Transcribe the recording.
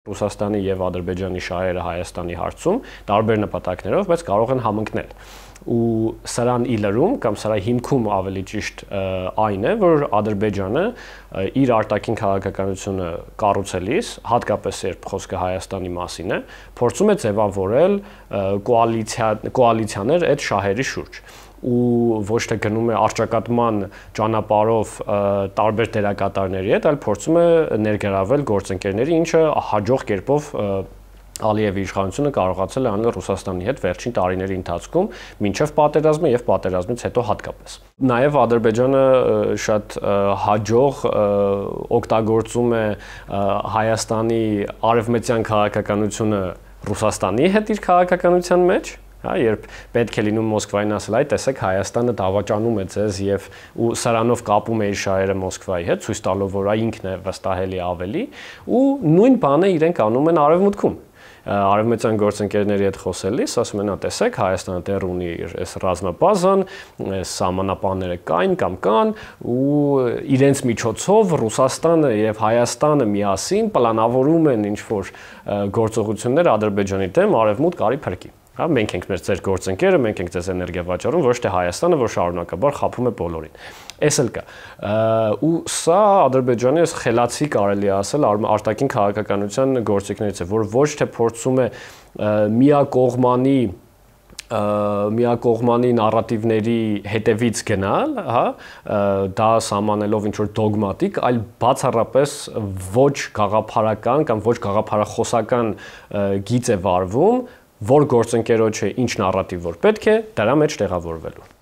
Ռուսաստանի եւ Ադրբեջանի շահերը Հայաստանի հարցում տարբեր նպատակներով, բայց կարող են համընկնել։ Ու սրան իլրում կամ սրա հիմքում ավելի ճիշտ այն է, որ Ադրբեջանը իր արտաքին քաղաքականությունը կառուցելիս, հատկապես երբ խոսքը Հայաստանի մասին է, փորձում է ձևավորել կոալիցիաներ այդ շահերի շուրջ ու ոչ թե գնում է առճակատման ճանապարհով տարբեր դերակատարների հետ, այլ փորձում է ներգրավել գործընկերների, ինչը հաջող կերպով Ալիևի իշխանությունը կարողացել է անել Ռուսաստանի հետ վերջին տարիների ընթացքում, մինչև պատերազմը եւ պատերազմից հետո հատկապես։ Նաեւ Ադրբեջանը շատ հաջող օգտագործում է Հայաստանի արևմտյան քաղաքականությունը Ռուսաստանի հետ իր քաղաքականության մեջ, երբ պետք է լինում Մոսկվային ասել, այ տեսեք Հայաստանը դավաճանում է ձեզ եւ ու սրանով կապում է իր շահերը Մոսկվայի հետ, ցույց տալով, որ ինքն է վստահելի ավելի, ու նույն բանը իրենք անում են արևմուտքում։ Արևմտյան գործընկերների հետ խոսելիս ասում են, տեսեք, Հայաստանը դեռ ունի իր այս ռազմաբազան, այս սահմանապահները կան ու իրենց միջոցով Ռուսաստանը եւ Հայաստանը միասին պլանավորում են ինչ-որ գործողություններ Ադրբեջանի դեմ արևմուտք արի փրկի։ Մենք ենք մեր ձեր գործընկերը, մենք ենք ձեզ էներգիա վաճառում, ոչ թե Հայաստանը, որ շարունակաբար խաբում է բոլորին։ Էս էլ կա։ Ու սա Ադրբեջանի այս խելացի կարելի ասել արտաքին քաղաքականության գործիքներից է, որ ոչ թե փորձում է միակողմանի նարատիվների հետևից գնալ, դա սահմանելով ինչ-որ դոգմատիկ, այլ բացառապես ոչ գաղափարական կամ ոչ գաղափարախոսական գիծ է վարվում, որ գործընկերոջը ինչ նարատիվ որ պետք է, դրա մեջ տեղավորվելու։